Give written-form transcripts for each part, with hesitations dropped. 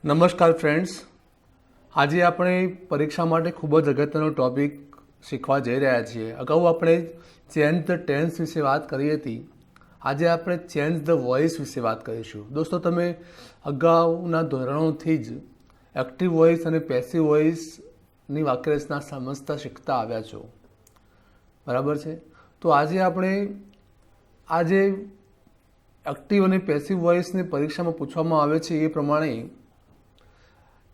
નમસ્કાર ફ્રેન્ડ્સ, આજે આપણે પરીક્ષા માટે ખૂબ જ અગત્યનો ટોપિક શીખવા જઈ રહ્યા છીએ. અગાઉ આપણે ચેન્જ ધ ટેન્સ વિશે વાત કરી હતી. આજે આપણે ચેન્જ ધ વોઇસ વિશે વાત કરીશું. દોસ્તો, તમે અગાઉના ધોરણોથી જ એક્ટિવ વોઇસ અને પેસિવ વોઇસની વાક્યરચના સમજતા શીખતા આવ્યા છો, બરાબર છે? તો આજે આપણે એક્ટિવ અને પેસિવ વોઇસને પરીક્ષામાં પૂછવામાં આવે છે એ પ્રમાણે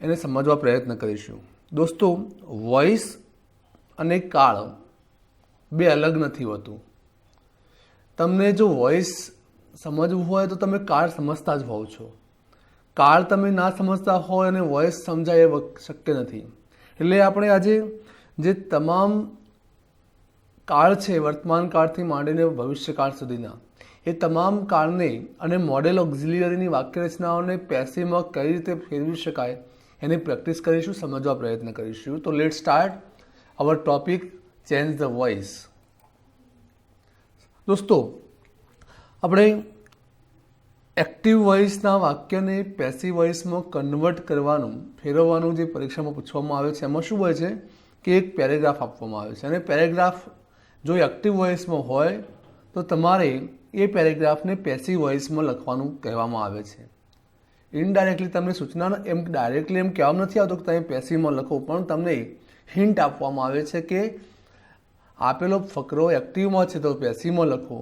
એને સમજવા પ્રયત્ન કરીશું. દોસ્તો, વોઇસ અને કાળ બે અલગ નથી હોતું. તમને જો વોઇસ સમજવું હોય તો તમે કાળ સમજતા જ હોવ છો. કાળ તમે ના સમજતા હોય અને વોઇસ સમજાય એ શક્ય નથી. એટલે આપણે આજે જે તમામ કાળ છે, વર્તમાન કાળથી માંડીને ભવિષ્યકાળ સુધીના, એ તમામ કાળને અને મોડેલ ઓક્ઝિલિયરીની વાક્યરચનાઓને પેસિવમાં કઈ રીતે ફેરવી શકાય એની પ્રેક્ટિસ કરીશું, સમજવા પ્રયત્ન કરીશું. તો let start our topic, change the voice. દોસ્તો, આપણે એક્ટિવ વોઇસના વાક્યને પેસિવ વોઇસમાં કન્વર્ટ કરવાનું, ફેરવવાનું જે પરીક્ષામાં પૂછવામાં આવે છે, એમાં શું હોય છે કે એક પેરેગ્રાફ આપવામાં આવે છે અને પેરેગ્રાફ જો એક્ટિવ વોઇસમાં હોય તો તમારે એ પેરેગ્રાફને પેસિવ વોઇસમાં લખવાનું કહેવામાં આવે છે. ઇનડાયરેક્ટલી તમને સૂચના એમ ડાયરેક્ટલી એમ કહેવામાં નથી આવતું કે તમે પેસિવમાં લખો, પણ તમને હિન્ટ આપવામાં આવે છે કે આપેલો ફકરો એક્ટિવમાં છે તો પેસિવમાં લખો,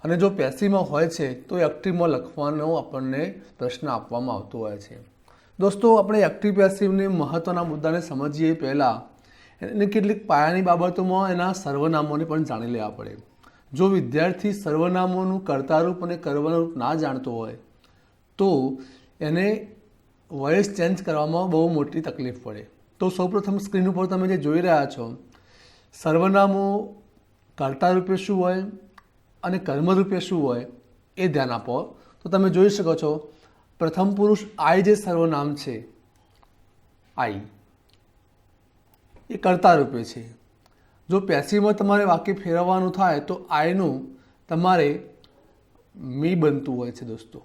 અને જો પેસિવમાં હોય છે તો એક્ટિવમાં લખવાનો આપણને પ્રશ્ન આપવામાં આવતો હોય છે. દોસ્તો, આપણે એક્ટિવ પેસિવની મહત્ત્વના મુદ્દાને સમજીએ પહેલાં એની કેટલીક પાયાની બાબતોમાં એના સર્વનામોને પણ જાણી લેવા પડે. જો વિદ્યાર્થી સર્વનામોનું કર્તારૂપ અને કર્મરૂપ ના જાણતો હોય તો એને વોઇસ ચેન્જ કરવામાં બહુ મોટી તકલીફ પડે. તો સૌપ્રથમ સ્ક્રીન ઉપર તમે જે જોઈ રહ્યા છો, સર્વનામો કર્તારૂપે શું હોય અને કર્મરૂપે શું હોય એ ધ્યાન આપો. તો તમે જોઈ શકો છો, પ્રથમ પુરુષ આઈ જે સર્વનામ છે, આઈ એ કર્તારૂપે છે. જો પેસિવમાં તમારે વાક્ય ફેરવવાનું થાય તો આઈનું તમારે મી બનતું હોય છે. દોસ્તો,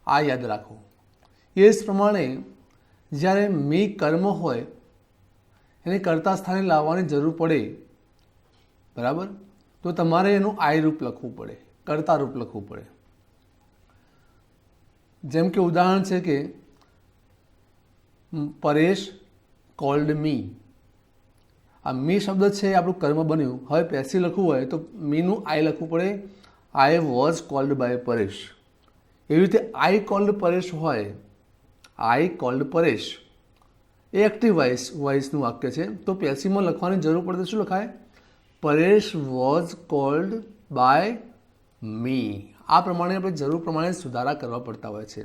આ યાદ રાખો. એ જ પ્રમાણે જ્યારે મી કર્મ હોય એને કર્તા સ્થાને લાવવાની જરૂર પડે, બરાબર, તો તમારે એનું આઈ રૂપ લખવું પડે, કર્તા રૂપ લખવું પડે. જેમ કે ઉદાહરણ છે કે પરેશ કોલ્ડ મી. આ મી શબ્દ છે એ આપણું કર્મ બન્યું. હવે પેસિવ લખવું હોય તો મીનું આઈ લખવું પડે, I was called by Paresh. એવી રીતે આઈ કોલ્ડ પરેશ હોય, આઈ કોલ્ડ પરેશ એ એક્ટિવ વોઇસનું વાક્ય છે. તો પેસિવમાં લખવાની જરૂર પડે તો શું લખાય? Paresh was called by me. આ પ્રમાણે આપણે જરૂર પ્રમાણે સુધારા કરવા પડતા હોય છે.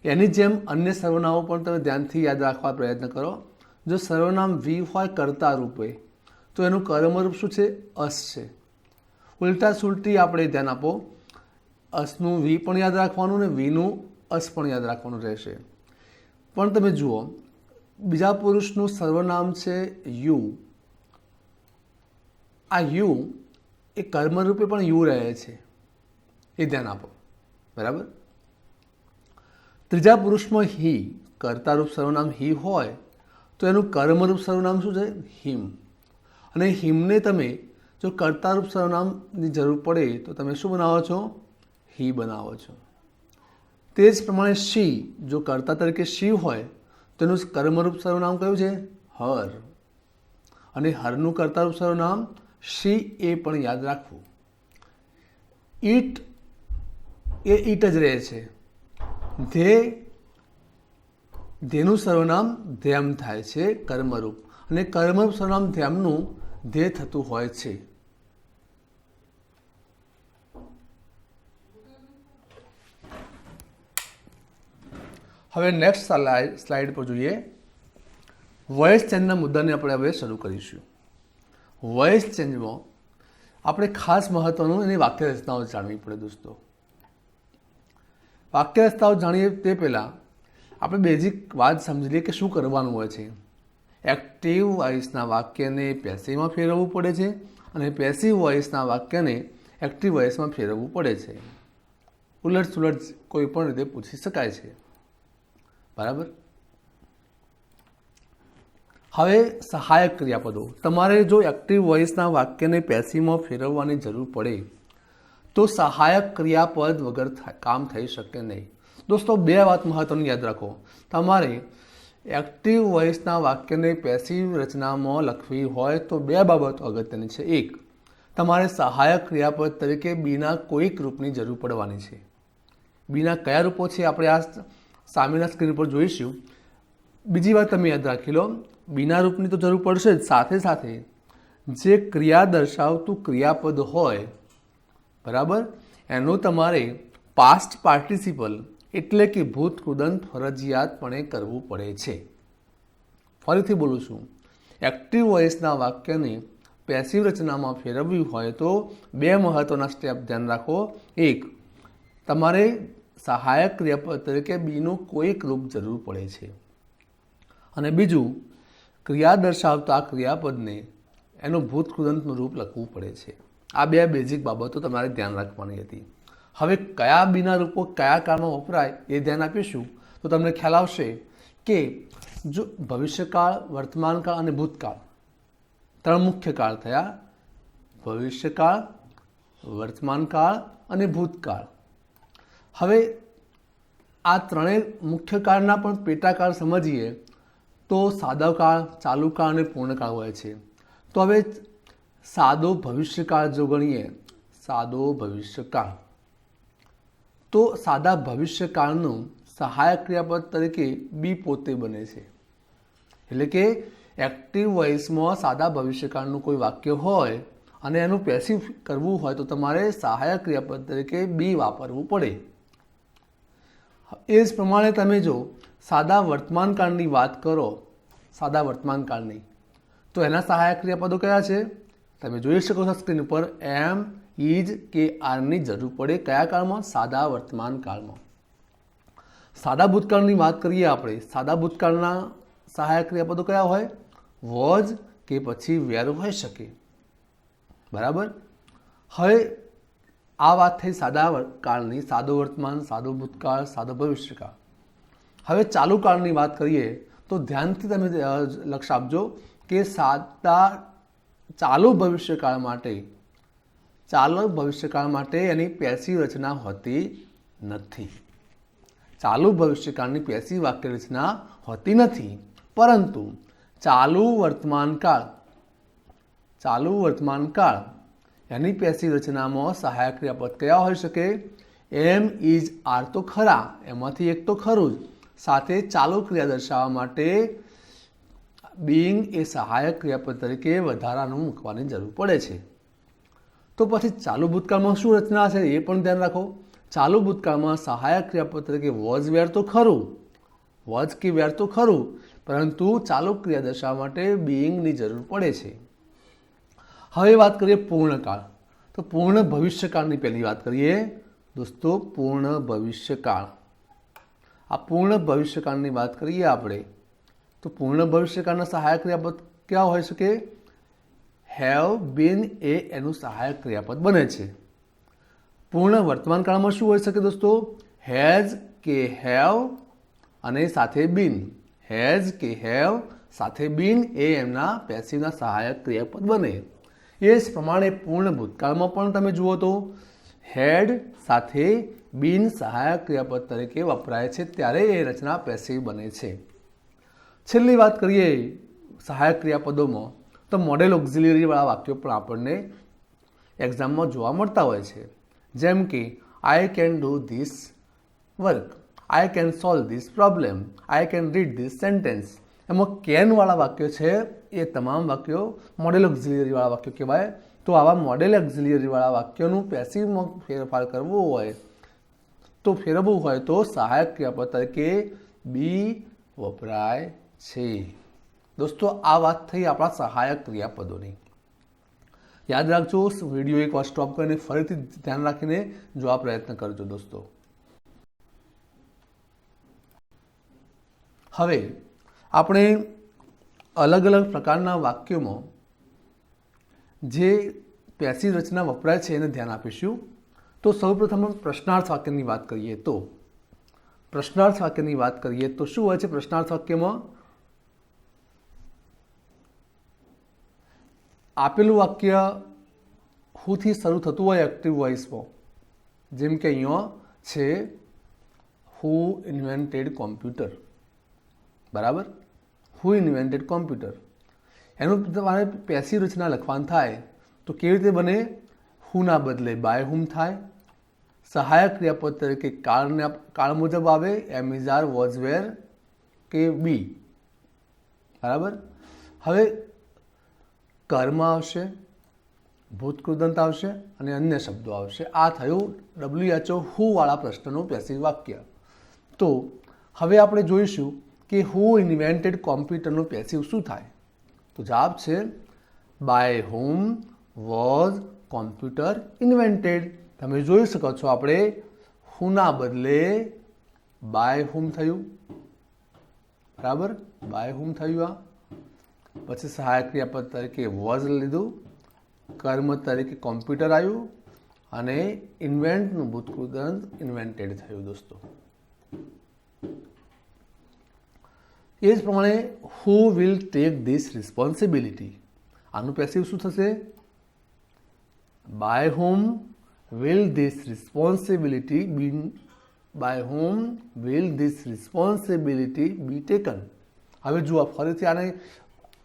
એની જેમ અન્ય સર્વનામો પણ તમે ધ્યાનથી યાદ રાખવા પ્રયત્ન કરો. જો સર્વનામ વી હોય કર્તા રૂપે તો એનું કર્મરૂપ શું છે? અસ છે. ઉલટા સુલટી આપણે ધ્યાન આપો, અસનું વી પણ યાદ રાખવાનું ને વીનું અસ પણ યાદ રાખવાનું રહેશે. પણ તમે જુઓ, બીજા પુરુષનું સર્વનામ છે યુ. આ યુ એ કર્મરૂપે પણ યુ રહે છે, એ ધ્યાન આપો, બરાબર. ત્રીજા પુરુષમાં હી, કર્તારૂપ સર્વનામ હી હોય તો એનું કર્મરૂપ સર્વનામ શું છે? હિમ. અને હિમને તમે જો કર્તારૂપ સર્વનામની જરૂર પડે તો તમે શું બનાવો છો? હી બનાવો છો. તે જ પ્રમાણે શી, જો કર્તા તરીકે શી હોય તો એનું કર્મરૂપ સર્વનામ કયું છે? હર. અને હરનું કર્તારૂપ સર્વનામ શી, એ પણ યાદ રાખવું. ઈટ એ ઈટ જ રહે છે. ધેનું સર્વનામ ધ્યામ થાય છે, કર્મરૂપ. અને કર્મરૂપ સર્વનામ ધ્યામનું ધ્યેય થતું હોય છે. હવે નેક્સ્ટ સ્લાઇડ પર જોઈએ. વોઇસ ચેન્જના મુદ્દાને આપણે હવે શરૂ કરીશું. વોઇસ ચેન્જમાં આપણે ખાસ મહત્વનું એની વાક્ય રચનાઓ જાણવી પડે. દોસ્તો, વાક્ય રચનાઓ જાણીએ તે પહેલાં આપણે બેઝિક વાત સમજી લઈએ કે શું કરવાનું હોય છે. એક્ટિવ વોઇસના વાક્યને પેસિવમાં ફેરવવું પડે છે અને પેસિવ વોઇસના વાક્યને એક્ટિવ વોઇસમાં ફેરવવું પડે છે. ઉલટ સુલટ કોઈ પણ રીતે પૂછી શકાય છે. બરાબર. હવે સહાયક ક્રિયાપદો. તમારે જો એક્ટિવ વોઇસના વાક્યને પેસિવમાં ફેરવવાની જરૂર પડે તો સહાયક ક્રિયાપદ વગર કામ થઈ શકે નહીં. દોસ્તો, બે વાત મહત્વની યાદ રાખો. તમારે એક્ટિવ વોઇસના વાક્યને પેસિવ રચનામાં લખવી હોય તો બે બાબતો અગત્યની છે. એક, તમારે સહાયક ક્રિયાપદ તરીકે બીના કોઈક રૂપની જરૂર પડવાની છે. બીના કયા રૂપો છે આપણે આ સામેના સ્ક્રીન પર જોઈશું. બીજી વાત તમે યાદ રાખી લો, બીના રૂપની તો જરૂર પડશે જ, સાથે સાથે જે ક્રિયા દર્શાવતું ક્રિયાપદ હોય, બરાબર, એનું તમારે પાસ્ટ પાર્ટિસિપલ એટલે કે ભૂત કૃદંત ફરજિયાતપણે કરવું પડે છે. ફરીથી બોલું છું, એક્ટિવ વોઇસના વાક્યને પેસિવ રચનામાં ફેરવવી હોય તો બે મહત્વના સ્ટેપ ધ્યાન રાખો. એક, તમારે સહાયક ક્રિયાપદ તરીકે બીનું કોઈક રૂપ જરૂર પડે છે, અને બીજું, ક્રિયા દર્શાવતા ક્રિયાપદને એનું ભૂત કૃદંતનું રૂપ લખવું પડે છે. આ બે બેઝિક બાબતો તમારે ધ્યાન રાખવાની હતી. હવે કયા બીના રૂપો કયા કાળમાં વપરાય એ ધ્યાન આપીશું તો તમને ખ્યાલ આવશે કે જો ભવિષ્યકાળ, વર્તમાનકાળ અને ભૂતકાળ ત્રણ મુખ્ય કાળ થયા. ભવિષ્યકાળ, વર્તમાનકાળ અને ભૂતકાળ. હવે આ ત્રણેય મુખ્ય કાળના પણ પેટાકાળ સમજીએ તો સાદો કાળ, ચાલુ કાળ અને પૂર્ણકાળ હોય છે. તો હવે સાદો ભવિષ્યકાળ જો ગણીએ, સાદો ભવિષ્યકાળ, તો સાદા ભવિષ્યકાળનું સહાયક ક્રિયાપદ તરીકે બી પોતે બને છે. એટલે કે એક્ટિવ વોઇસમાં સાદા ભવિષ્યકાળનું કોઈ વાક્ય હોય અને એનું પેસિવ કરવું હોય તો તમારે સહાયક ક્રિયાપદ તરીકે બી વાપરવું પડે. એ જ પ્રમાણે તમે જો સાદા વર્તમાનકાળની વાત કરો, સાદા વર્તમાનકાળની, તો એના સહાયક ક્રિયાપદો કયા છે? તમે જોઈ શકો છો સ્ક્રીન ઉપર, એમ, ઇઝ કે આરની જરૂર પડે. કયા કાળમાં? સાદા વર્તમાન કાળમાં. સાદા ભૂતકાળની વાત કરીએ આપણે, સાદા ભૂતકાળના સહાયક ક્રિયાપદો કયા હોય? વોઝ કે પછી વેર હોઈ શકે. બરાબર. હવે આ વાત થઈ સાદા કાળની, સાદો વર્તમાન, સાદો ભૂતકાળ, સાદો ભવિષ્યકાળ. હવે ચાલુ કાળની વાત કરીએ તો ધ્યાનથી તમે લક્ષ આપજો કે ચાલુ ભવિષ્યકાળ માટે એની પેસિવ રચના હોતી નથી. ચાલુ ભવિષ્યકાળની પેસિવ વાક્ય રચના હોતી નથી, પરંતુ ચાલુ વર્તમાનકાળ એની પેસિવ રચનામાં સહાયક ક્રિયાપદ કયા હોઈ શકે? એમ, ઇઝ, આર તો ખરા, એમાંથી એક તો ખરું જ. સાથે ચાલુ ક્રિયા દર્શાવવા માટે બીઇંગ એ સહાયક ક્રિયાપદ તરીકે વધારાનું મૂકવાની જરૂર પડે છે. તો પછી ચાલુ ભૂતકાળમાં શું રચના છે એ પણ ધ્યાન રાખો. ચાલુ ભૂતકાળમાં સહાયક ક્રિયાપદ તરીકે વોઝ, વેર તો ખરું, વોઝ કે વેર તો ખરું, પરંતુ ચાલુ ક્રિયા દર્શાવવા માટે બીઇંગની જરૂર પડે છે. હવે વાત કરીએ પૂર્ણકાળ. તો પૂર્ણ ભવિષ્યકાળની પહેલી વાત કરીએ દોસ્તો, પૂર્ણ ભવિષ્યકાળ. આ પૂર્ણ ભવિષ્યકાળની વાત કરીએ આપણે તો પૂર્ણ ભવિષ્યકાળના સહાયક ક્રિયાપદ ક્યાં હોઈ શકે? હેવ, બીન એ એનું સહાયક ક્રિયાપદ બને છે. પૂર્ણ વર્તમાન કાળમાં શું હોઈ શકે દોસ્તો? હેઝ કે હેવ અને સાથે બીન. હેઝ કે હેવ સાથે બીન એ એમના પેસિવના સહાયક ક્રિયાપદ બને. એ જ પ્રમાણે પૂર્ણ ભૂતકાળમાં પણ તમે જુઓ તો હેડ સાથે બીન સહાયક ક્રિયાપદ તરીકે વપરાય છે, ત્યારે એ રચના પેસિવ બને છે. છેલ્લી વાત કરીએ સહાયક ક્રિયાપદોમાં તો મોડેલ ઓક્ઝિલરીવાળા વાક્યો પણ આપણને એક્ઝામમાં જોવા મળતા હોય છે. જેમ કે I can do this work, I can solve this problem, I can read this sentence. એમાં કેનવાળા વાક્યો છે એ તમામ વાક્યો મોડેલ ઓક્ઝિલરીવાળા વાક્યો કહેવાય. તો આવા મોડેલ ઓક્ઝિલરીવાળા વાક્યોનું પેસિવમાં ફેરફાર કરવું હોય તો સહાયક ક્રિયાપદ તરીકે બી વપરાય છે. દોસ્તો, આ વાત થઈ આપણા સહાયક ક્રિયાપદોની. યાદ રાખજો, વિડીયો એક વાર સ્ટોપ કરીને ફરીથી ધ્યાન રાખીને જોવા પ્રયત્ન કરજો દોસ્તો. હવે આપણે અલગ અલગ પ્રકારના વાક્યોમાં જે પેસિવ રચના વપરાય છે એને ધ્યાન આપીશું. તો સૌપ્રથમ પ્રશ્નાર્થ વાક્યની વાત કરીએ તો પ્રશ્નાર્થ વાક્યની વાત કરીએ તો શું હોય છે પ્રશ્નાર્થ વાક્યમાં? આપેલું વાક્ય હુ થી શરૂ થતું હોય એક્ટિવ વોઇસમાં, જેમ કે અહીંયા છે હુ ઇન્વેન્ટેડ કોમ્પ્યુટર, બરાબર? હુ ઇન્વેન્ટેડ કોમ્પ્યુટર. એનું તમારે પેસિવ રચના લખવાનું થાય તો કેવી રીતે બને? હુના બદલે બાય હુમ થાય. સહાયક ક્રિયાપદ તરીકે કાળ મુજબ આવે, એમ ઇઝ આર વોઝ વેર કે બી, બરાબર? હવે કર્મ આવશે, ભૂતકૃદંત આવશે અને અન્ય શબ્દો આવશે. આ થયું WHO હુ વાળા પ્રશ્નનું પેસિવ વાક્ય. તો હવે આપણે જોઈશું કે હુ ઇન્વેન્ટેડ કોમ્પ્યુટરનું પેસિવ શું થાય. તો જવાબ છે by whom was computer invented. તમે જોઈ શકો છો આપણે હુના બદલે બાય હુમ થયું, બરાબર? બાય હુમ થયું. આ પછી સહાયક ક્રિયાપદ તરીકે વોઝ લીધું, કર્મ તરીકે કોમ્પ્યુટર આવ્યું અને ઇન્વેન્ટનું ભૂતકૃદંત ઇન્વેન્ટેડ થયું. દોસ્તો એ જ પ્રમાણે who will take this responsibility, આનું પેસિવ શું થશે? By whom will this responsibility be by whom will this responsibility be taken? હવે જુઓ ફરીથી આને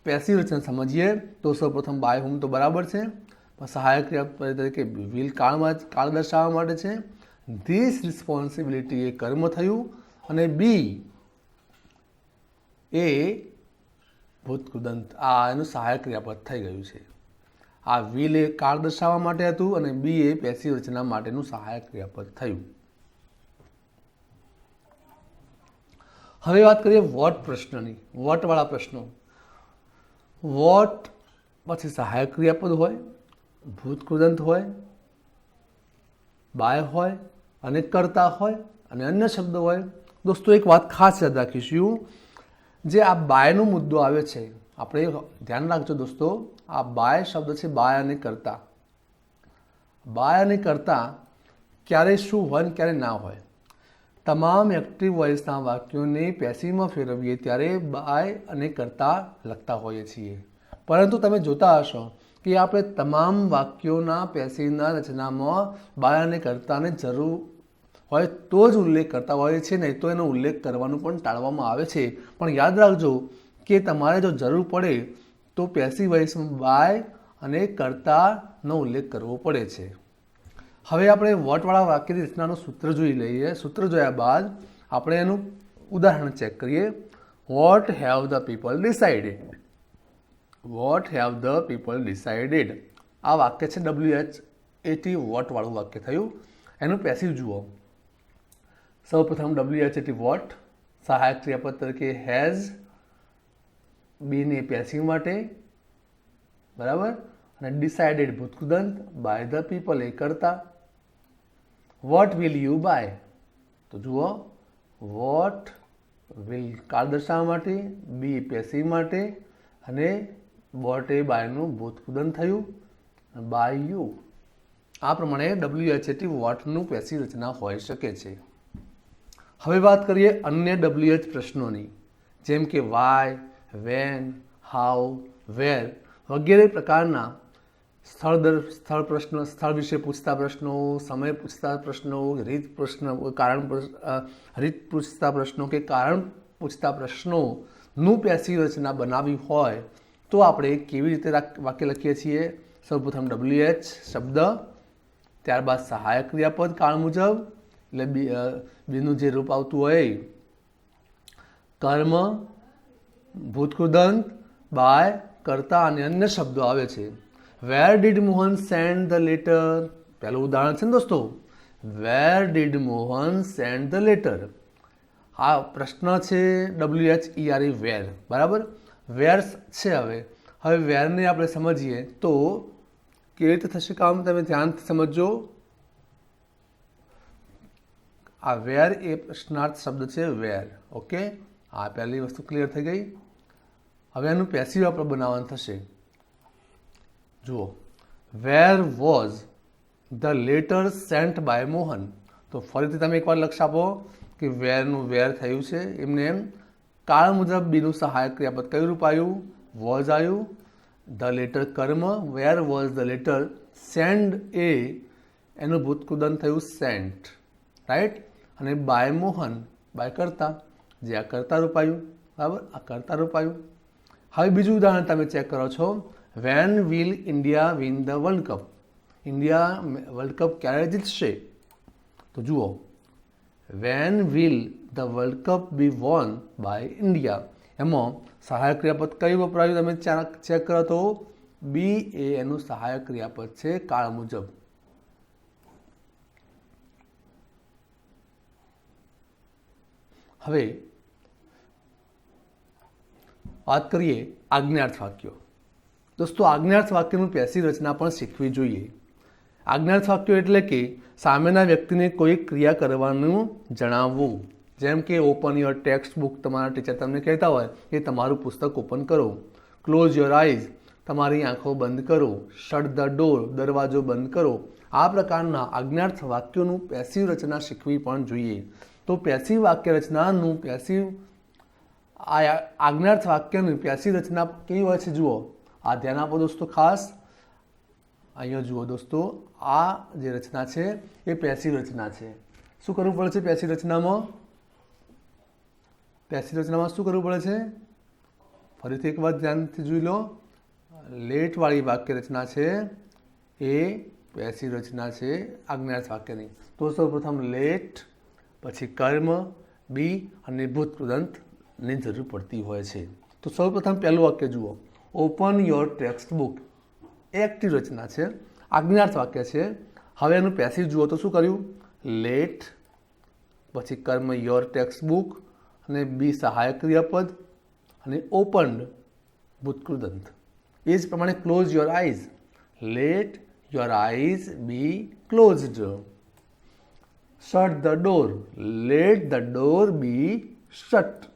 પેસિવ રચના સમજીએ તો સૌપ્રથમ બાય હુમ તો બરાબર છે, પણ સહાયક ક્રિયાપદ તરીકે વિલ કાળ દર્શાવવા માટે છે. ધીસ રિસ્પોન્સિબિલિટી એ કર્મ થયું અને બી એ ભૂતકૃદંત, આ એનું સહાયક ક્રિયાપદ થઈ ગયું છે. આ વિલ એ કાળ દર્શાવવા માટે હતું અને બી એ પેસિવ રચના માટેનું સહાયક ક્રિયાપદ થયું. હવે વાત કરીએ વોટ પ્રશ્નની. વોટ વાળા પ્રશ્નો. વોટ પછી સહાયક ક્રિયાપદ હોય, ભૂતકૃદંત હોય, બાય હોય અને કર્તા હોય અને અન્ય શબ્દો હોય. દોસ્તો એક વાત ખાસ યાદ રાખીશું, જે આ બાયનો મુદ્દો આવે છે, આપણે ધ્યાન રાખજો દોસ્તો, આ બાય શબ્દ છે, બાય અને કર્તા. બાય અને કર્તા ક્યારે શું હોય ને ક્યારે ના હોય. તમામ એક્ટિવ વોઇસના વાક્યોને પેસિવમાં ફેરવીએ ત્યારે બાય અને કર્તા લખતા હોઈએ છીએ. પરંતુ તમે જોતા હશો કે આપણે તમામ વાક્યોના પેસિવના રચનામાં બાય અને કર્તાને જરૂર હોય તો જ ઉલ્લેખ કરતા હોઈએ છીએ, નહીં તો એનો ઉલ્લેખ કરવાનું પણ ટાળવામાં આવે છે. પણ યાદ રાખજો કે તમારે જો જરૂર પડે તો પેસિવ વોઇસમાં બાય અને કર્તાનો ઉલ્લેખ કરવો પડે છે. હવે આપણે વોટવાળા વાક્યની રચનાનું સૂત્ર જોઈ લઈએ. સૂત્ર જોયા બાદ આપણે એનું ઉદાહરણ ચેક કરીએ. What have the people decided? What have the people decided? આ વાક્ય છે WHAT વોટવાળું વાક્ય થયું. એનું પેસિવ જુઓ. સૌપ્રથમ WHAT વોટ, સહાયક ક્રિયાપદ તરીકે હેઝ, બીને પેસિવ માટે, બરાબર? અને ડિસાઇડેડ ભૂતકૃદંત, બાય ધ પીપલ એ કરતા. What will you buy? તો જુઓ, વોટ વિલ કાળ દર્શાવવા માટે, બી પેસિવ માટે અને વોટ એ બાયનું ભૂતકૃદંત થયું, બાય યુ. આ પ્રમાણે WHAT વોટનું પેસિવ રચના હોઈ શકે છે. હવે વાત કરીએ અન્ય WH પ્રશ્નોની, જેમ કે વાય, વેન, હાઉ, વેર વગેરે પ્રકારના સ્થળ પ્રશ્નો, સ્થળ વિશે પૂછતા પ્રશ્નો, સમય પૂછતા પ્રશ્નો, રીત પૂછતા પ્રશ્નો કે કારણ પૂછતા પ્રશ્નોનું પેસિવ રચના બનાવી હોય તો આપણે કેવી રીતે વાક્ય લખીએ છીએ? સૌપ્રથમ WH શબ્દ, ત્યારબાદ સહાયક ક્રિયાપદ કાળ મુજબ, એટલે બીનું જે રૂપ આવતું હોય, કર્મ, ભૂતકૃદંત, બાય, કર્તા અને અન્ય શબ્દો આવે છે. Where did Mohan send the letter? પહેલું ઉદાહરણ છે ને દોસ્તો, where did Mohan send the letter? આ પ્રશ્ન છે WHERE વેર, બરાબર? વેર છે. હવે વેરને આપણે સમજીએ તો કેવી રીતે થશે કામ, તમે ધ્યાનથી સમજો. આ વેર એ પ્રશ્નાર્થ શબ્દ છે, વેર. ઓકે, આ પહેલી વસ્તુ ક્લિયર થઈ ગઈ. હવે એનું પેસિવ આપણે બનાવવાનું થશે. જુઓ, where was the letter sent by Mohan? તો ફરીથી તમે એકવાર લક્ષ આપો. કે વેરનું વેર થયું છે એમને એમ કાળ મુજબ બીનું સહાયક ક્રિયાપદ કયું રૂપ આવ્યું? વોઝ આવ્યું. ધ લેટર કર્મ, where was the letter, send એ એનું ભૂતકૃદંત થયું સેન્ટ, રાઈટ. અને બાય મોહન, બાય કરતા, જે આ કર્તા રૂપ આવ્યું, બરાબર, આ કર્તા રૂપ આવ્યું. હવે બીજું ઉદાહરણ તમે ચેક કરો છો, when will India win the world cup, India world cup ક્યારે જીતશે? તો જુઓ, when will the world cup be won by India, એમાં સહાયક ક્રિયાપદ કયું વપરાયું તમે ચેક કરો તો બી એ એનું સહાયક ક્રિયાપદ છે કાળ મુજબ. હવે વાત કરીએ આજ્ઞાર્થ વાક્યો. દોસ્તો, આજ્ઞાર્થ વાક્યનું પેસિવ રચના પણ શીખવી જોઈએ. આજ્ઞાર્થ વાક્યો એટલે કે સામેના વ્યક્તિને કોઈ ક્રિયા કરવાનું જણાવવું. જેમ કે ઓપન યોર ટેક્સ્ટ બુક, તમારા ટીચર તમને કહેતા હોય કે તમારું પુસ્તક ઓપન કરો. ક્લોઝ યોર આઈઝ, તમારી આંખો બંધ કરો. શટ ધ ડોર, દરવાજો બંધ કરો. આ પ્રકારના આજ્ઞાર્થ વાક્યોનું પેસિવ રચના શીખવી પણ જોઈએ. તો પેસિવ વાક્ય રચનાનું આજ્ઞાર્થ વાક્યની પેસિવ રચના કેવી હોય છે જુઓ. આ ધ્યાન આપો દોસ્તો ખાસ. અહીંયા જુઓ દોસ્તો, આ જે રચના છે એ પેસિવ રચના છે. શું કરવું પડે છે પેસિવ રચનામાં? પેસિવ રચનામાં શું કરવું પડે છે? ફરીથી એક વાત ધ્યાનથી જોઈ લો. લેટવાળી વાક્ય રચના છે એ પેસિવ રચના છે આજ્ઞાર્થ વાક્યની. તો સૌપ્રથમ લેટ, પછી કર્મ, બી અને ભૂતકૃદંતની જરૂર પડતી હોય છે. તો સૌપ્રથમ પહેલું વાક્ય જુઓ, ઓપન યોર ટેક્સ્ટ બુક, એ એક્ટિવ રચના છે, આજ્ઞાર્થ વાક્ય છે. હવે એનું પેસિવ જુઓ તો શું કર્યું? લેટ, પછી કર્મ યોર ટેક્સ્ટ બુક, અને બી સહાયક ક્રિયાપદ, અને ઓપન્ડ ભૂતકૃદંત. એ જ પ્રમાણે close your eyes, let your eyes be closed. Shut the door, let the door be shut.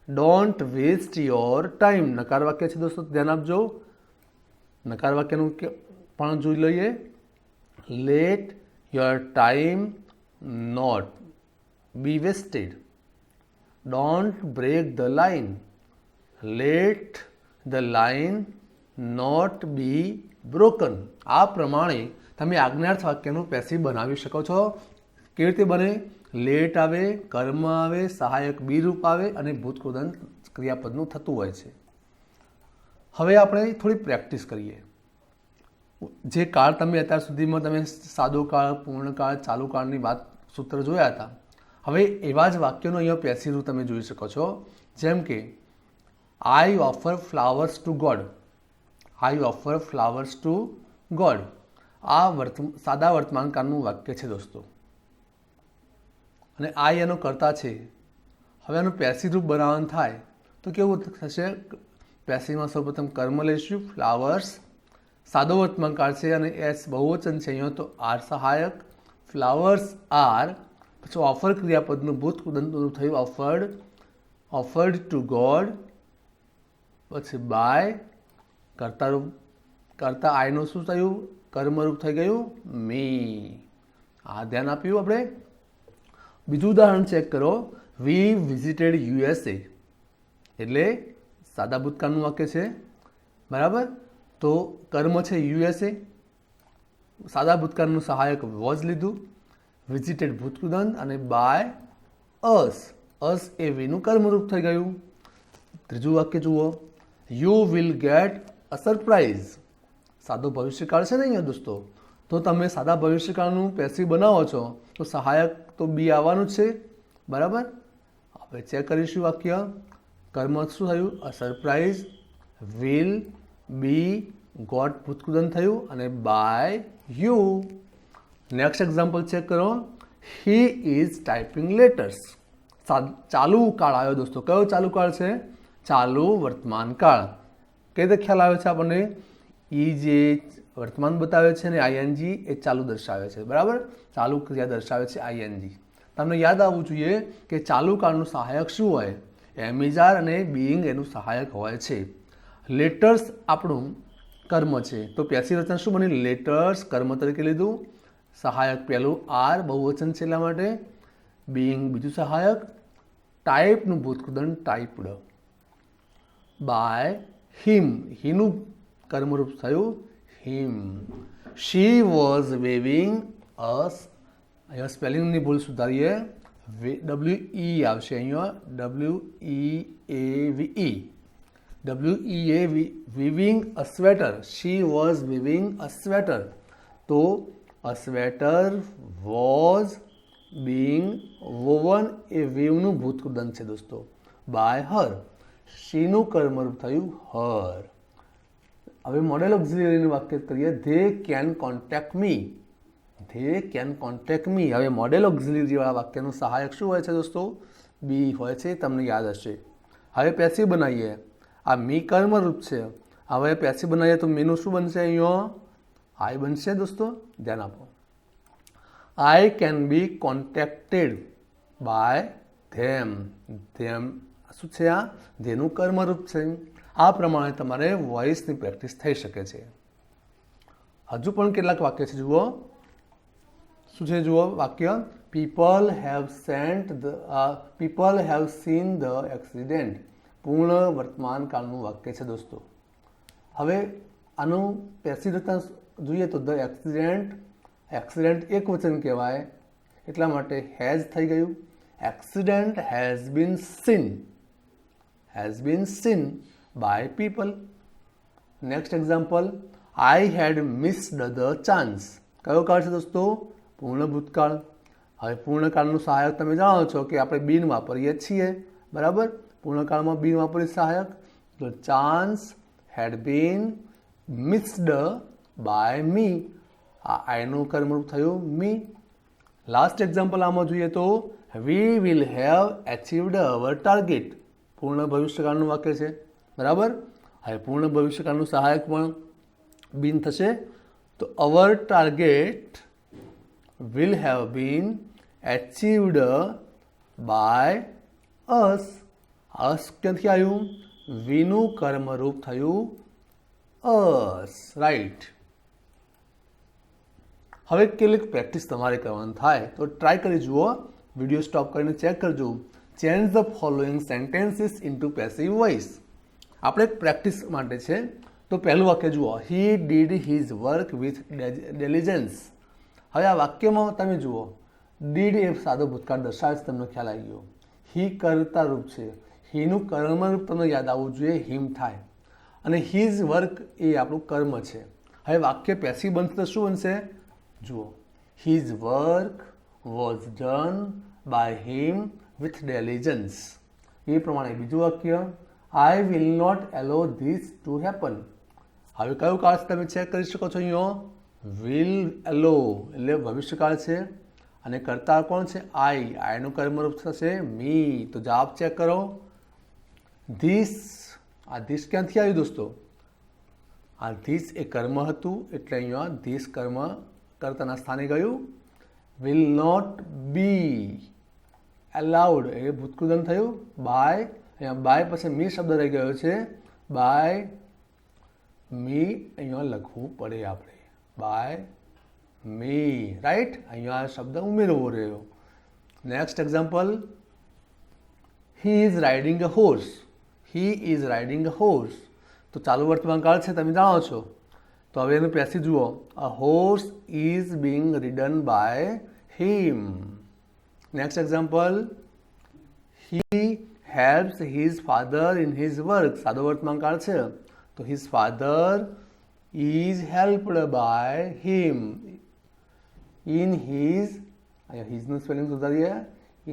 Don't waste your time, નકાર વાક્ય છે દોસ્તો, ધ્યાન આપજો. નકાર વાક્યનું પણ જોઈ લઈએ. Let your time not be wasted. Don't break the line, let the line not be broken. આ પ્રમાણે તમે આજ્ઞાર્થ વાક્યનું પેસિવ બનાવી શકો છો. કેવી રીતે બને? લેટ આવે, કર્મ આવે, સહાયક બી રૂપ આવે અને ભૂતકૃદંત ક્રિયાપદનું થતું હોય છે. હવે આપણે થોડી પ્રેક્ટિસ કરીએ. જે કાળ તમે અત્યાર સુધીમાં તમે સાદો કાળ, પૂર્ણકાળ, ચાલુ કાળની વાત સૂત્ર જોયા હતા. હવે એવા જ વાક્યોનો અહીંયા પેસિવ રૂપ તમે જોઈ શકો છો. જેમ કે I offer flowers to God, I offer flowers to God. આ સાદા વર્તમાનકાળનું વાક્ય છે દોસ્તો, અને આઈ એનો કર્તા છે. હવે એનું પેસિવ રૂપ બનાવવાનું થાય તો કેવું થશે? પેસિવમાં સૌપ્રથમ કર્મ લઈશું, ફ્લાવર્સ સાદો વર્તમાનકાળ છે અને એસ બહુવચન છે અહીંયા, તો આર સહાયક, ફ્લાવર્સ આર, પછી ઓફર ક્રિયાપદનું ભૂતકૃદંતનું થયું ઓફર્ડ, ઓફર્ડ ટુ ગોડ, પછી બાય કર્તારૂપ, કર્તા આઈનું શું થયું? કર્મરૂપ થઈ ગયું મી. આ ધ્યાન આપ્યું આપણે. બીજું ઉદાહરણ ચેક કરો, વી વિઝિટેડ યુએસએ, એટલે સાદા ભૂતકાળનું વાક્ય છે, બરાબર. તો કર્મ છે યુએસએ, સાદા ભૂતકાળનું સહાયક વોઝ લીધું, વિઝિટેડ ભૂતકૃદંત, અને બાય અસ, અસ એ વીનું કર્મરૂપ થઈ ગયું. ત્રીજું વાક્ય જુઓ, you will get a surprise. સાદો ભવિષ્યકાળ છે ને અહીંયા દોસ્તો, તો તમે સાદા ભવિષ્યકાળનું પેસિવ બનાવો છો તો સહાયક તો બી આવવાનું જ છે, બરાબર. આપણે ચેક કરીશું વાક્ય. કર્મ શું થયું? A surprise, will be got ભૂતકૃદંત થયું, અને by you. Next example check કરો, હી ઇઝ ટાઈપિંગ લેટર્સ. ચાલુ કાળ આવ્યો દોસ્તો. કયો ચાલુ કાળ છે? ચાલુ વર્તમાન કાળ. કઈ રીતે ખ્યાલ આવે છે આપણને? ઈ જે વર્તમાન બતાવે છે ને આઈએનજી એ ચાલુ દર્શાવે છે, બરાબર. ચાલુ ક્રિયા દર્શાવે છે આઈએનજી. તમને યાદ આવવું જોઈએ કે ચાલુ કાળનું સહાયક શું હોય? એમિઝાર અને બીઇંગ એનું સહાયક હોય છે. લેટર્સ આપણું કર્મ છે, તો પેસિવ રચના શું બની? લેટર્સ કર્મ તરીકે લીધું, સહાયક પહેલું આર બહુવચન છે એટલા માટે, being બીજું સહાયક, ટાઈપનું ભૂતકૃદંડ ટાઈપ્ડ, by him હીનું કર્મરૂપ થયું him. she was waving us, અહીંયા સ્પેલિંગની ભૂલ સુધારીએ, WE આવશે અહીંયા, WEAVE, weaving a sweater. she was weaving a sweater. તો a sweater was being woven, A weave ભૂતકૃદંડ છે દોસ્તો, by her. she નું કર્મરૂપ થયું her. હવે મોડેલ ઓક્ઝિલરીનું વાક્ય કરીએ, they can contact me. they can contact me. હવે મોડેલ ઓક્ઝિલરી જેવા વાક્યનું સહાયક શું હોય છે દોસ્તો? બી હોય છે, તમને યાદ હશે. હવે પેસિવ બનાવીએ, આ મી કર્મરૂપ છે, હવે પેસિવ બનાવીએ તો મીનું શું બનશે? અહીંયા આઈ બનશે દોસ્તો, ધ્યાન આપો. I can be કોન્ટેક્ટેડ by them. ધેમ શું છે? આ જેનું કર્મરૂપ છે. આ પ્રમાણે તમારે વોઇસની પ્રેક્ટિસ થઈ શકે છે. હજુ પણ કેટલાક વાક્ય છે, જુઓ શું છે, જુઓ વાક્ય, people have seen the accident. પૂર્ણ વર્તમાન કાળનું વાક્ય છે દોસ્તો. હવે આનું પેસિવ રીતના જોઈએ તો ધ એક્સિડન્ટ એક વચન કહેવાય, એટલા માટે હેઝ થઈ ગયું. Accident has been scene by people. next example, I had missed the chance. કયો કાળ છે દોસ્તો? પૂર્ણ ભૂતકાળ. હવે પૂર્ણકાળનું સહાયક તમે જાણો છો કે આપણે બીન વાપરીએ છીએ, બરાબર? પૂર્ણકાળમાં બીન વાપરીએ સહાયક. The chance had been missed by me. આ આઈનું કર્મરૂપ થયું me. લાસ્ટ એક્ઝામ્પલ આમાં જોઈએ તો we will have achieved our target. પૂર્ણ ભવિષ્યકાળનું વાક્ય છે, બરાબર? હવે પૂર્ણ ભવિષ્યકાળનું સહાયક પણ બીન થશે. તો our target will have been achieved by us. Us ક્યાંથી આવ્યું? વીનું કર્મરૂપ થયું અસ, રાઈટ. હવે કેટલીક પ્રેક્ટિસ તમારે કરવાની થાય તો ટ્રાય કરી જુઓ, વિડીયો સ્ટોપ કરીને ચેક કરજો. Change the following sentences into passive voice. આપણે પ્રેક્ટિસ માટે છે, તો પહેલું વાક્ય જુઓ, he did his work with diligence. હવે આ વાક્યમાં તમે જુઓ, ડીડ એ સાદો ભૂતકાળ દર્શાવે છે, તમને ખ્યાલ આવી ગયો. હી કર્તા રૂપ છે, હીનું કર્મરૂપ તમને યાદ આવવું જોઈએ, હિમ થાય, અને હિઝ વર્ક એ આપણું કર્મ છે. હવે વાક્ય પેસિવ બનશે તો શું બનશે? જુઓ, his work was done by him with diligence. એ પ્રમાણે બીજું વાક્ય, I will not allow this to happen. હવે કયું કાળ છે તમે ચેક કરી શકો છો. અહીંયા will allow એટલે ભવિષ્યકાળ છે, અને કર્તા કોણ છે? આઈનું કર્મરૂપ થશે મી. તો જવાબ ચેક કરો. ધીસ, આ ધીસ ક્યાંથી આવ્યું દોસ્તો? આ ધીસ એ કર્મ હતું, એટલે અહીંયા ધીસ કર્મ કર્તાના સ્થાને ગયું. will not be allowed એ ભૂતકૃદંડ થયું બાય. અહીંયા બાય પછી મી શબ્દ રહી ગયો છે, બાય મી અહીંયા લખવું પડે આપણે, બાય મી, રાઈટ? અહીંયા શબ્દ ઉમેરવો રહ્યો. Next example, he is riding a horse. He is riding a horse. તો ચાલુ વર્તમાન કાળ છે, તમે જાણો છો. તો હવે એનું પેસિવ જુઓ, a horse is being ridden by him. Next example, he helps his father in his work. સાદો વર્તમાન કાળ છે, તો his father is helped by him in his, અહીંયા his નું સ્પેલિંગ સુધારીએ,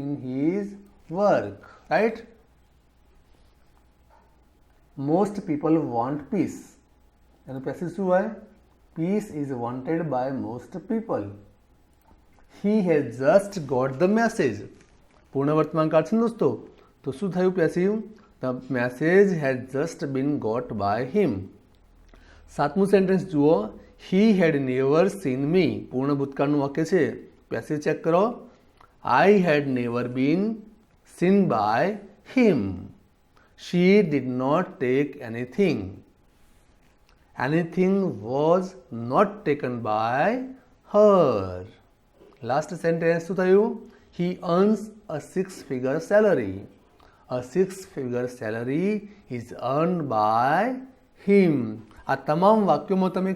in his work, right? Most people want peace. એનું passive શું હોય? Peace is wanted by most people. He has just got the message. પૂર્ણ વર્તમાન કાળ છે દોસ્તો, તો શું થયું passive? The message had just been got by him. સાતમું સેન્ટેન્સ જુઓ, હી હેડ નેવર સીન મી. પૂર્ણ ભૂતકાળનું વાક્ય છે, પેસિવ ચેક કરો. I had never been seen by him. She did not take anything. Anything was not taken by her. Last sentence શું થયું? he earns a 6-figure salary. A 6-figure salary is earned by him. આ તમામ વાક્યોમાં તમે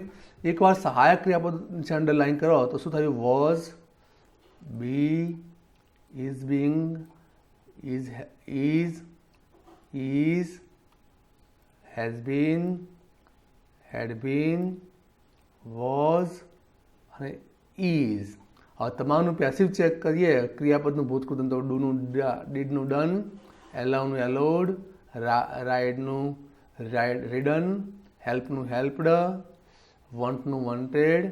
એકવાર સહાયક ક્રિયાપદ નીચે underline કરો તો શું થયું? Was, be, is being, is, has been, had been, was અને is. હવે તમામનું પેસિવ ચેક કરીએ. ક્રિયાપદનું ભૂતકૃત તો ડુનું ડીડનું ડન, એલાવનું એલોડ, રાઇડનું રીડન, હેલ્પનું હેલ્પડ, વોન્ટનું વોન્ટેડ,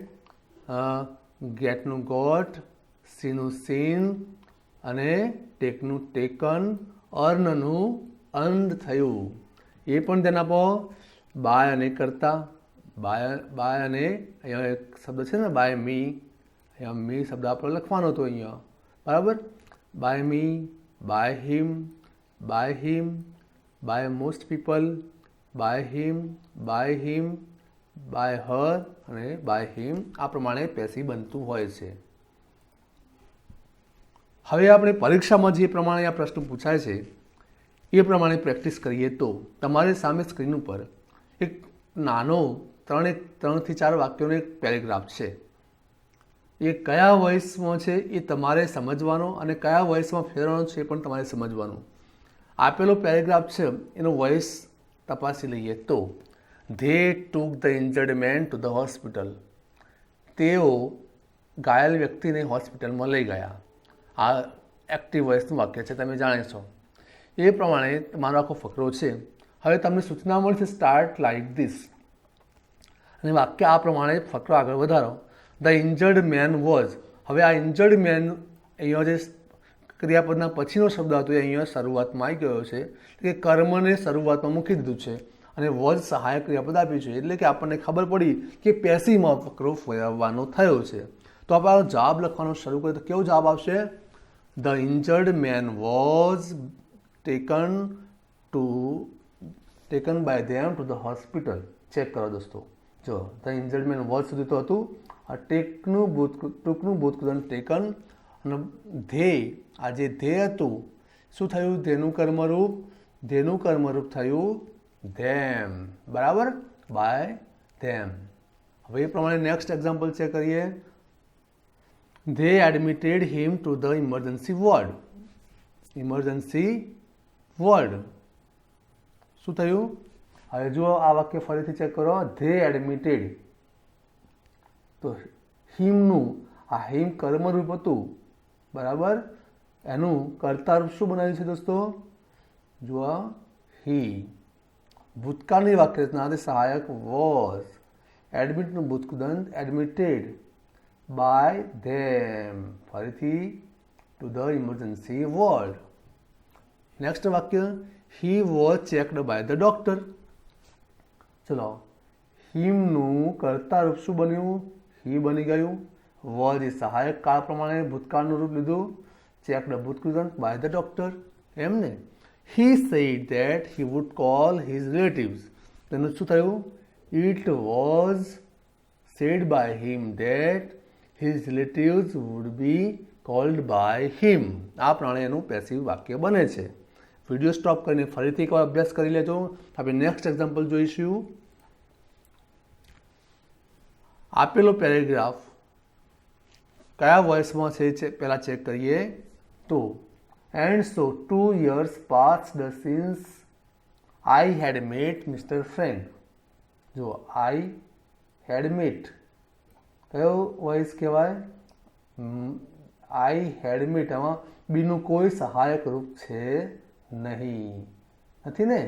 ગેટનું ગોટ, સીનું સીન અને ટેકનું ટેકન, અર્નનું અર્ન્ડ થયું. એ પણ ધ્યાન આપો. બાય અને કરતા, બાય અને અહીંયા એક શબ્દ છે ને બાય મી, અહીંયા મી શબ્દ આપણે લખવાનો હતો અહીંયા, બરાબર? By me, by him, by most people, by him, by her અને બાય હિમ. આ પ્રમાણે પેસિવ બનતું હોય છે. હવે આપણે પરીક્ષામાં જે પ્રમાણે આ પ્રશ્ન પૂછાય છે એ પ્રમાણે પ્રેક્ટિસ કરીએ તો તમારી સામે સ્ક્રીન ઉપર એક નાનો 3 થી 4 વાક્યોનો એક પેરેગ્રાફ છે. એ કયા વોઇસમાં છે એ તમારે સમજવાનો અને કયા વોઇસમાં ફેરવવાનો છે એ પણ તમારે સમજવાનું. આપેલો પેરેગ્રાફ છે એનો વોઇસ તપાસી લઈએ તો they took the injured man to the hospital. તેઓ ઘાયલ વ્યક્તિને હોસ્પિટલમાં લઈ ગયા. આ એક્ટિવ વોઇસનું વાક્ય છે, તમે જાણો છો. એ પ્રમાણે તમારો આખો ફકરો છે. હવે તમને સૂચના મળશે સ્ટાર્ટ લાઇક ધીસ અને વાક્ય આ પ્રમાણે ફકરો આગળ વધારો. The injured man was. હવે આ ઇન્જર્ડ મેન અહીંયા જે ક્રિયાપદના પછીનો શબ્દ હતો એ અહીંયા શરૂઆતમાં આવી ગયો છે કે કર્મને શરૂઆતમાં મૂકી દીધું છે અને વોઝ સહાયક ક્રિયાપદ આપ્યું છે. એટલે કે આપણને ખબર પડી કે પેસિવમાં ફકરો ફેરવવાનો થયો છે. તો આપણે જવાબ લખવાનો શરૂ કરીએ તો કેવો જવાબ આવશે? The injured man was taken by them to the hospital. Check કરો દોસ્તો. જો ધ ઇન્જર્ડ મેન વોઝ સુધી તો હતું. આ ટૂંકનું ભૂતકૃત ટેકન અને ધ્યેય, આ જે ધ્યેય હતું શું થયું? ધેનું કર્મરૂપ થયું ધેમ, બરાબર? By them. હવે એ પ્રમાણે નેક્સ્ટ એક્ઝામ્પલ ચેક કરીએ. They admitted him to the emergency ward. શું થયું? હવે જુઓ આ વાક્ય ફરીથી ચેક કરો. ધે એડમિટેડ, તો હિમનું આ હિમ કર્મરૂપ હતું, બરાબર? એનું કર્તારૂપ શું બનાવ્યું છે દોસ્તો? જુઓ હી. ભૂતકાળની વાક્ય રચના સહાયક વોઝ. એડમિટનું ભૂતકૃદંત એડમિટેડ બાય ધેમ. ફરીથી to the emergency ward. Next વાક્ય he was checked by the doctor. ચલો, હિમનું કર્તારૂપ શું બન્યું? હી બની ગયું. વોઝ એ સહાયક કાળ પ્રમાણે ભૂતકાળનું રૂપ લીધું. ચેકડ ભૂતકૃદંત બાય ધ ડોક્ટર. એમને he said that he would call his relatives. તેનું શું થયું? It was said by him that his relatives would be called by him. આ પ્રમાણે એનું પેસિવ વાક્ય બને છે. વિડીયો સ્ટોપ કરીને ફરીથી એકવાર અભ્યાસ કરી લેજો. આપણે નેક્સ્ટ એક્ઝામ્પલ જોઈશું. આપેલો પેરેગ્રાફ કયા વોઇસમાં છે પહેલાં ચેક કરીએ તો and so 2 years passed since I had met Mr. Frank. જો I had met કયો વોઇસ કહેવાય? I had met. આમાં બીનું કોઈ સહાયક રૂપ છે નહીં, નથી ને?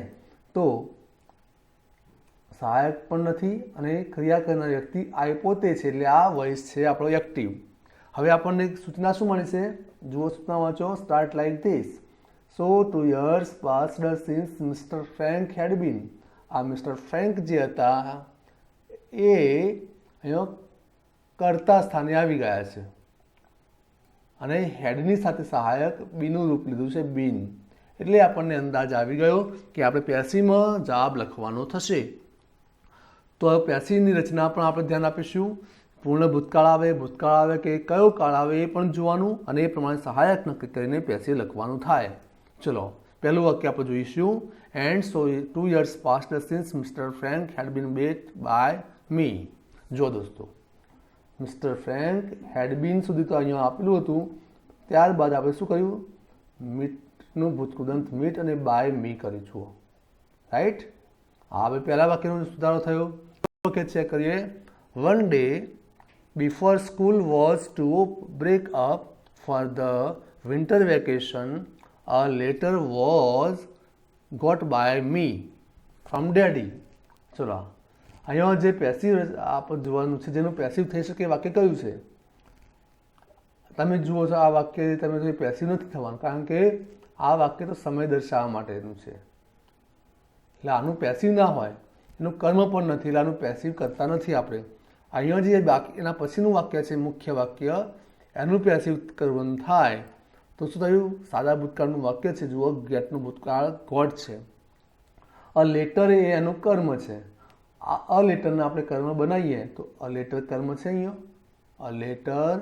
તો સહાયક પણ નથી અને ક્રિયા કરનાર વ્યક્તિ આઈ પોતે છે, એટલે આ વોઇસ છે આપણો એક્ટિવ. હવે આપણને સૂચના શું મળી છે? જુઓ સૂચના વાંચો. Start like this. So 2 years passed since Mr. Frank had been. આ મિસ્ટર ફ્રેન્ક જે હતા એ અહીંયા કર્તા સ્થાને આવી ગયા છે અને હેડની સાથે સહાયક બીનું રૂપ લીધું છે બીન. એટલે આપણને અંદાજ આવી ગયો કે આપણે પેસિવમાં જવાબ લખવાનો થશે. તો પેસિવની રચના પણ આપણે ધ્યાન આપીશું પૂર્ણ ભૂતકાળ આવે કે કયો કાળ આવે એ પણ જોવાનું અને એ પ્રમાણે સહાયક નક્કી કરીને પેસિવ લખવાનું થાય. ચલો પહેલું વાક્ય આપણે જોઈશું. And so 2 years passed since Mr. Frank had been beat by me. જો દોસ્તો, મિસ્ટર ફ્રેન્ક હેડ બીન સુધી તો અહીંયા આપેલું હતું, ત્યારબાદ આપણે શું કર્યું? મીટનું ભૂતકૃદંત મીટ અને બાય મી કરીશું. રાઈટ. હવે પહેલા વાક્યનો સુધારો થયો. ઓકે, ચેક કરીએ. One day before school was to break up for the winter vacation, a letter was got by me from daddy. ચલો અહીંયા જે પેસિવ આપણે જોવાનું છે, જેનું પેસિવ થઈ શકે વાક્ય કયું છે? તમે જુઓ છો આ વાક્ય તમે પેસિવ નથી થવાનું, કારણ કે આ વાક્ય તો સમય દર્શાવવા માટેનું છે. એટલે આનું પેસિવ ના હોય, એનું કર્મ પણ નથી, એટલે આનું પેસિવ કરતા નથી આપણે. અહીંયા જે એના પછીનું વાક્ય છે, મુખ્ય વાક્ય, એનું પેસિવ કરવાનું થાય તો શું થયું? સાદા ભૂતકાળનું વાક્ય છે. જુઓ, ગેટનું ભૂતકાળ ગોટ છે. અ લેટર એ એનું કર્મ છે. આ અ લેટરને આપણે કર્મ બનાવીએ તો અ લેટર કર્મ છે. અહીંયા a letter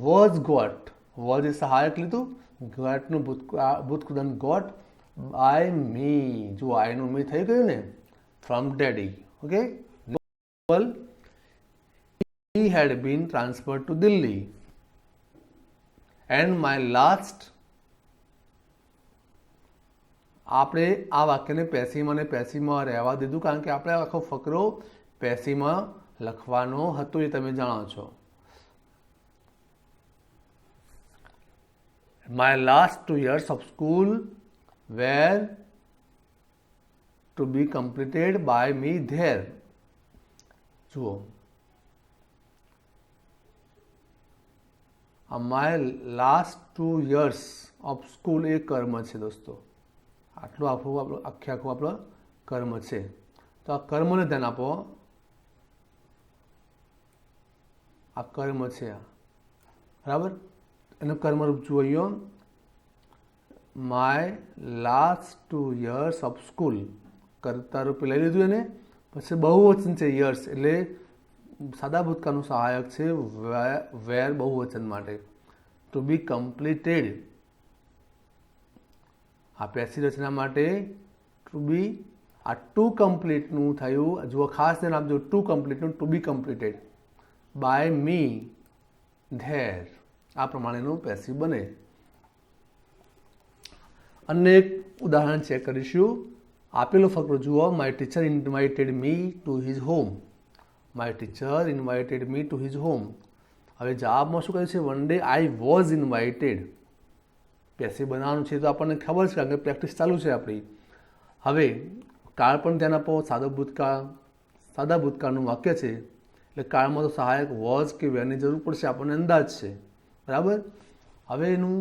was got, was એ સહાયક લીધું, ગોટનું ભૂતકૃદંત ગોટ બાય મી. જો આયનું મી થઈ ગયું ને, from daddy. Okay, he had been transferred to Delhi and my last. આપણે આ વાક્યને પેસિવમાં અને પેસિવમાં રહેવા દીધું, કારણ કે આપણે આખો ફકરો પેસિવમાં લખવાનો હતો, એ તમે જાણો છો. My last 2 years of school were to be completed by me there. જુઓ, my last 2 years of school એ કર્મ છે દોસ્તો. આટલું આખું આપણો કર્મ છે. તો આ કર્મને ધ્યાન આપો. આ કર્મ છે, બરાબર. એનું કર્મરૂપ જુઓ. My last 2 years of school, કર્તા રૂપે લઈ લીધું એને. પછી બહુવચન છે, યર્સ, એટલે સાદા ભૂતકાળનું સહાયક છે વેર બહુવચન માટે. ટુ બી કમ્પ્લીટેડ, આ પેસિવ રચના માટે ટુ બી, આ ટુ કમ્પ્લીટનું થયું. જુઓ, ખાસ ધ્યાન આપજો, ટુ કમ્પ્લીટનું to be completed by me there. આ પ્રમાણેનું પેસિવ બને. અન્ય એક ઉદાહરણ ચેક કરીશું. આપેલો ફકરો જુઓ. My teacher invited me to his home. My teacher invited me to his home. હવે જવાબમાં શું કહ્યું છે? One day I was invited. Passive બનાવવાનું છે તો આપણને ખબર છે, કારણ કે પ્રેક્ટિસ ચાલુ છે આપણી. હવે કાળ પણ ધ્યાન આપો. સાદા ભૂતકાળનું વાક્ય છે, એટલે કાળમાં તો સહાયક વોઝ કે વેરની જરૂર પડશે, આપણને અંદાજ છે, બરાબર. હવે એનું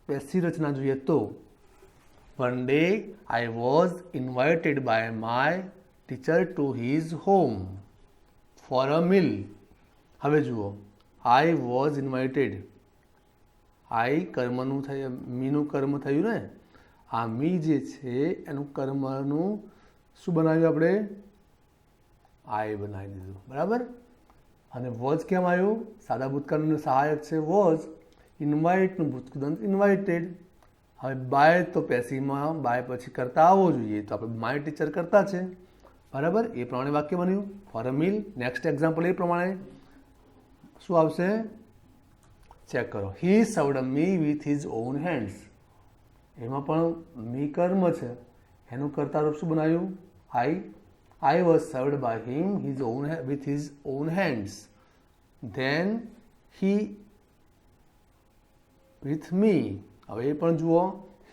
પેસિવ રચના જોઈએ તો one day I was invited by my teacher to his home for a meal. હવે જુઓ, આઈ વોઝ ઇન્વાઇટેડ, આઈ કર્મનું થયું, મીનું કર્મ થયું ને. આ મી જે છે એનું કર્મનું શું બનાવ્યું આપણે? આઈ બનાવી દીધું, બરાબર. અને વોઝ કેમ આવ્યું? સાદા ભૂતકાળનું સહાયક છે વોઝ. ઇન્વાઇટનું ભૂતકૃદંત ઇન્વાઇટેડ. હવે બાય તો પેસિવમાં બાય પછી કરતા આવવો જોઈએ, તો આપણે માય ટીચર કરતા છે, બરાબર. એ પ્રમાણે વાક્ય બન્યું for a meal. Next example એ પ્રમાણે શું આવશે? ચેક કરો. He served me with his own hands. એમાં પણ મી કર્મ છે, એનું કર્તા રૂપ શું બનાવ્યું? I. I was served by him with his own hands. Then he with me. હવે એ પણ જુઓ.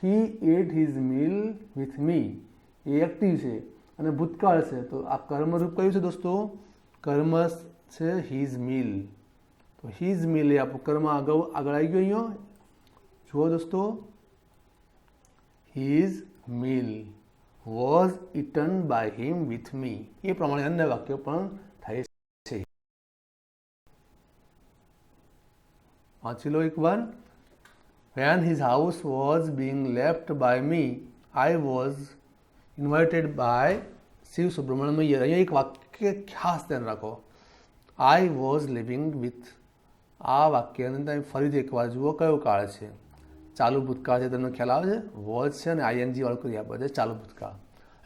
He ate his meal with me. એ એક્ટિવ છે અને ભૂતકાળ છે, તો આ કર્મરૂપ કયું છે દોસ્તો? કર્મ છે હિઝ મીલ. તો હિઝ મીલ એ આપણું કર્મ આગળ આવી ગયું. અહીંયા જુઓ દોસ્તો, his meal was eaten by him with me. એ પ્રમાણે અન્ય વાક્યો પણ થાય છે. વાંચી લો એકવાર. When his house was being left by me, I was invited by Shiv Subramanyam Iyer. અહીંયા એક વાક્ય ખાસ ધ્યાન રાખો. I was living with. આ વાક્યને તમે ફરીથી એકવાર જુઓ, કયો કાળ છે? ચાલુ ભૂતકાળ છે, તમને ખ્યાલ આવે છે? વોઝ છે અને આઈએનજી વાળું ક્રિયાપદ છે ચાલુ ભૂતકાળ.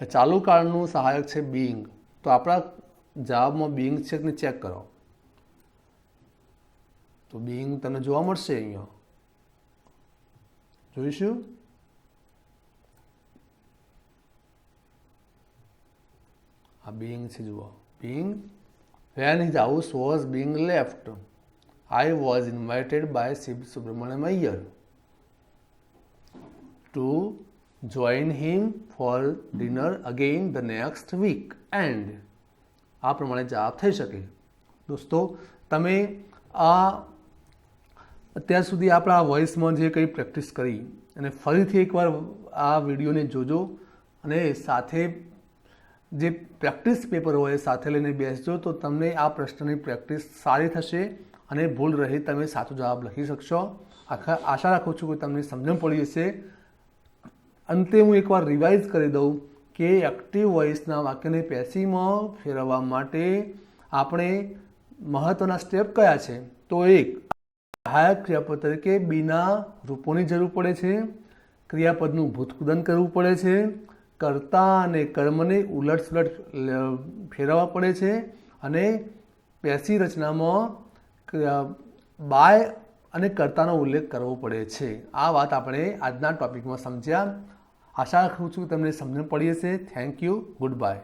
ચાલુ કાળનું સહાયક છે બીઇંગ. તો આપણા જવાબમાં બીઇંગ છે કે ચેક કરો. તો બીઇંગ તમને જોવા મળશે અહીંયા, જોઈશું. આ બીઇંગ છે, જુઓ being. When his house was being left, I was invited by Shiv Subramaniam Iyer to join him for dinner again the next week. And આ પ્રમાણે જવાબ થઈ શકે. દોસ્તો, તમે આ અત્યાર સુધી આપણા વોઇસમાં જે કંઈ પ્રેક્ટિસ કરી અને ફરીથી એકવાર આ વિડીયોને જોજો અને સાથે જે પ્રેક્ટિસ પેપર હોય સાથે લઈને બેસજો, તો તમને આ પ્રશ્નની પ્રેક્ટિસ સારી થશે અને ભૂલ રહી તમે સાચો જવાબ લખી શકશો. આશા રાખું છું કે તમને સમજણ પડી હશે. અંતે હું એકવાર રિવાઇઝ કરી દઉં કે એક્ટિવ વોઇસના વાક્યને પેસિવમાં ફેરવવા માટે આપણે મહત્ત્વના સ્ટેપ કયા છે? તો એક, સહાયક ક્રિયાપદ તરીકે બીના રૂપોની જરૂર પડે છે. ક્રિયાપદનું ભૂતકૃદન કરવું પડે છે. કર્તા અને કર્મને ઉલટસુલટ ફેરવવા પડે છે. અને પેસિવ રચનામાં બાય અને કર્તાનો ઉલ્લેખ કરવો પડે છે. આ વાત આપણે આજના ટોપિકમાં સમજ્યા. આશા રાખું છું કે તમને સમજણ પડી હશે. Thank you. Good bye.